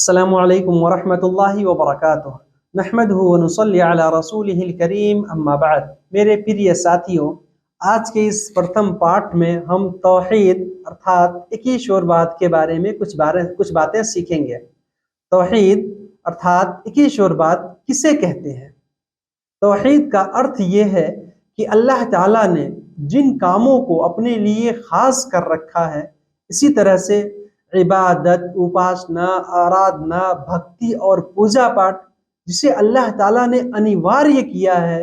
अस्सलामु अलैकुम वरहमतुल्लाहि वबरकातुह। नहमदुहु व नुसल्ली अला रसूलिहिल करीम, अम्मा बाद। मेरे प्रिय साथियों, आज के इस प्रथम पाठ में हम तौहीद अर्थात एकीश्वरवाद के बारे में कुछ बातें सीखेंगे। तौहीद अर्थात एकीश्वरवाद किसे कहते हैं? तौहीद का अर्थ ये है कि अल्लाह ताला ने जिन कामों को अपने लिए खास कर रखा है, इसी तरह से इबादत, उपासना, आराधना, भक्ति और पूजा पाठ जिसे अल्लाह ताला ने अनिवार्य किया है,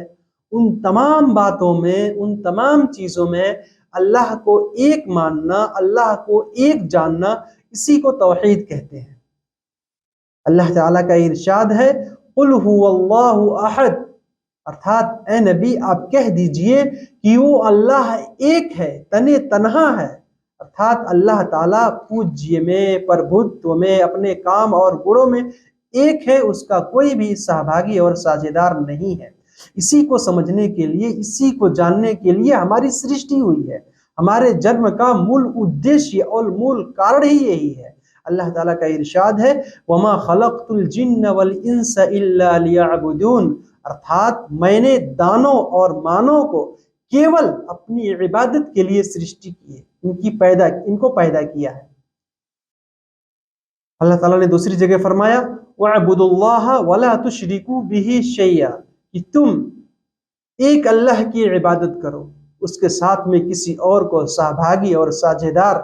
उन तमाम बातों में, उन तमाम चीज़ों में अल्लाह को एक मानना, अल्लाह को एक जानना, इसी को तौहीद कहते हैं। अल्लाह ताला का इरशाद है, कुल हुवल्लाहु अहद, अर्थात ए नबी आप कह दीजिए कि वो अल्लाह एक है, तने तन्हा है। अर्थात अल्लाह ताला पूज्य में, प्रभुत्व में, अपने काम और गुणों में एक है, उसका कोई भी सहभागी और साझेदार नहीं है। इसी को समझने के लिए, इसी को जानने के लिए हमारी सृष्टि हुई है। हमारे जन्म का मूल उद्देश्य और मूल कारण ही यही है। अल्लाह ताला का इरशाद है, वमा खलक़तुल जिन्न वल इंसा इल्ला लियअबुदून, अर्थात मैंने दानों और मानव को केवल अपनी इबादत के लिए सृष्टि की है, इनको पैदा किया है। अल्लाह ताला ने दूसरी जगह फरमाया, वअबुदुल्लाह वला तुशरिकू बिही शैया, कि तुम एक अल्लाह की इबादत करो, उसके साथ में किसी और को सहभागी और साझेदार,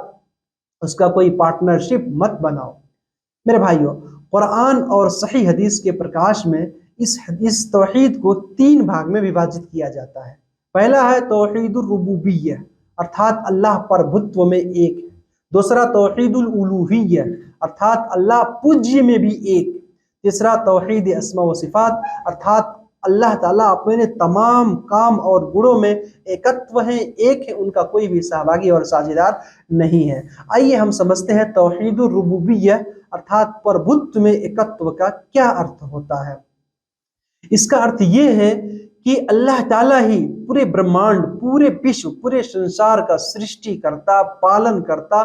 उसका कोई पार्टनरशिप मत बनाओ। मेरे भाइयों, कुरान और सही हदीस के प्रकाश में इस तौहीद को 3 भाग में विभाजित किया जाता है। पहला है तौहीदुर रुबूबिय्यह, अर्थात अल्लाह प्रभुत्व में एक है। दूसरा तौहीदुल उलूहिय्यह, अर्थात अल्लाह पूज्य में भी एक। तीसरा तौहीद अस्मा व सिफात, अर्थात अल्लाह ताला अपने तमाम काम और गुणों में एकत्व है, एक है, उनका कोई भी सहभागी और साझेदार नहीं है। आइए हम समझते हैं तौहीदुर रुबूबिय्यह अर्थात प्रभुत्व में एकत्व का क्या अर्थ होता है। इसका अर्थ ये है कि अल्लाह ताला ही पूरे ब्रह्मांड, पूरे विश्व, पूरे संसार का सृष्टि करता, पालन करता,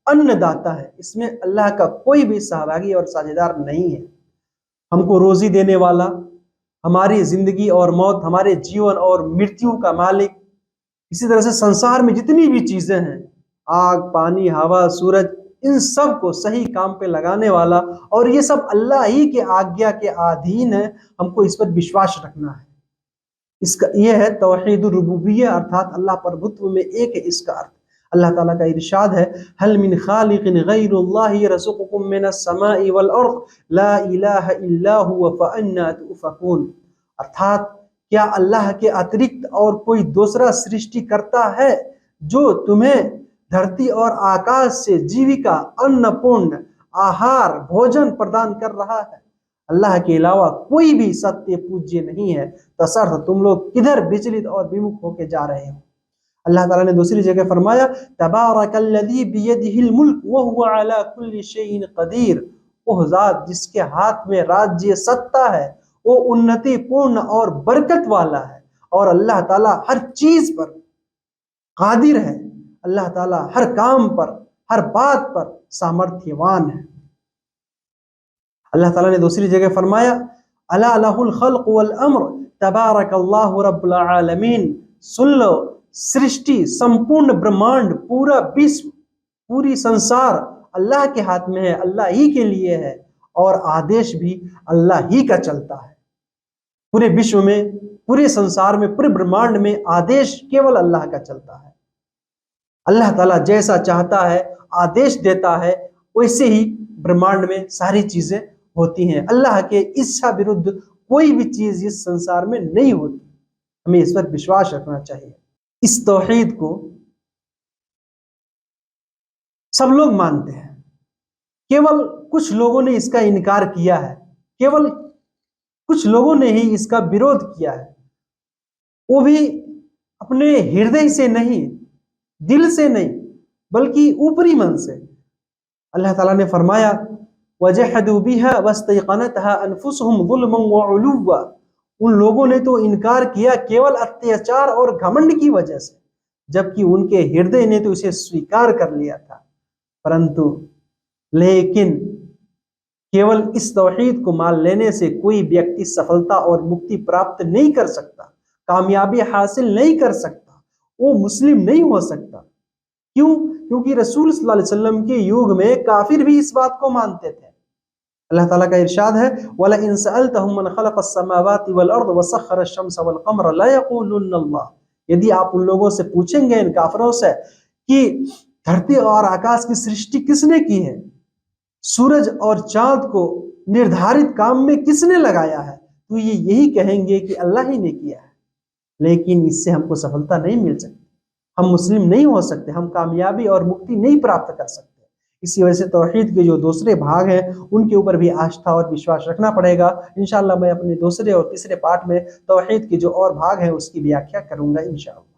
अन्नदाता है। इसमें अल्लाह का कोई भी सहभागी और साझेदार नहीं है। हमको रोजी देने वाला, हमारी जिंदगी और मौत, हमारे जीवन और मृत्यु का मालिक, इसी तरह से संसार में जितनी भी चीजें हैं, आग, पानी, हवा, सूरज, इन सब को सही काम पे लगाने वाला, और ये सब अल्लाह ही के आज्ञा के अधीन है। हमको इस पर विश्वास रखना है। इसका ये है तौहीदुर रुबूबिय्यह, अर्थात अल्लाह प्रभुत्व में एक है। इसका अर्थ अल्लाह ताला का इरशाद है, हल मिन खालिकिन गैरुल्लाहि यरज़ुकुकुम मिनस समाई वल अर्द ला इलाहा इल्ला हुवा फअन्ना तुफकून, अर्थात क्या अल्लाह के अतिरिक्त और कोई दूसरा सृष्टि करता है जो तुम्हें धरती और आकाश से जीविका, अन्नपूर्ण, आहार, भोजन प्रदान कर रहा है? अल्लाह के अलावा कोई भी सत्य पूज्य नहीं है, तसर्थ तुम लोग किधर विचलित और विमुख होके जा रहे हो। अल्लाह ताला ने दूसरी जगह फरमाया, तबारकल्लज़ी बियदिहिल मुल्क व हुवा अला कुल्ली शैइन कदीर, वो ज़ात जिसके हाथ में राज्य सत्ता है, वो उन्नति पूर्ण और बरकत वाला है, और अल्लाह ताला हर चीज पर कादिर है। अल्लाह ताला हर काम पर, हर बात पर सामर्थ्यवान है। अल्लाह ताला ने दूसरी जगह फरमाया, अला लहुल खल्क़ वल अम्र तबारकल्लाहु रब्बुल आलमीन, सुन लो, सृष्टि, संपूर्ण ब्रह्मांड, पूरा विश्व, पूरी संसार अल्लाह के हाथ में है, अल्लाह ही के लिए है, और आदेश भी अल्लाह ही का चलता है। पूरे विश्व में, पूरे संसार में, पूरे ब्रह्मांड में आदेश केवल अल्लाह का चलता है। अल्लाह ताला जैसा चाहता है आदेश देता है, वैसे ही ब्रह्मांड में सारी चीजें होती हैं। अल्लाह के इच्छा विरुद्ध कोई भी चीज इस संसार में नहीं होती। हमें इस पर विश्वास रखना चाहिए। इस तौहीद को सब लोग मानते हैं, केवल कुछ लोगों ने इसका इनकार किया है, केवल कुछ लोगों ने ही इसका विरोध किया है, वो भी अपने हृदय से नहीं, दिल से नहीं, बल्कि ऊपरी मन से। अल्लाह ताला ने फरमाया, वजहदू बिहा वस्तयक़नतहा अनफुसुहुम ज़ुल्मन व उलुव्वा, उन लोगों ने तो इनकार किया केवल अत्याचार और घमंड की वजह से, जबकि उनके हृदय ने तो इसे स्वीकार कर लिया था। परंतु लेकिन केवल इस तौहीद को मान लेने से कोई व्यक्ति सफलता और मुक्ति प्राप्त नहीं कर सकता, कामयाबी हासिल नहीं कर सकता, वो मुस्लिम नहीं हो सकता। क्यों? क्योंकि रसूल सल्लल्लाहु अलैहि वसल्लम के युग में काफिर भी इस बात को मानते थे। अल्लाह ताला का इरशाद है, वला इन सअलतहुम मन खलक़स समावाति वल अर्द व सख़्खर अश-शम्स वल क़मर ला यक़ूलुन्न अल्लाह। यदि आप उन लोगों से पूछेंगे, इन काफिरों से, कि धरती और आकाश की सृष्टि किसने की है, सूरज और चांद को निर्धारित काम में किसने लगाया है, तो ये यही कहेंगे कि अल्लाह ही ने किया है। लेकिन इससे हमको सफलता नहीं मिल सकती, हम मुस्लिम नहीं हो सकते, हम कामयाबी और मुक्ति नहीं प्राप्त कर सकते। इसी वजह से तौहीद के जो दूसरे भाग हैं उनके ऊपर भी आस्था और विश्वास रखना पड़ेगा। इंशाअल्लाह मैं अपने दूसरे और तीसरे पार्ट में तौहीद के जो और भाग हैं उसकी व्याख्या करूंगा इंशाअल्लाह।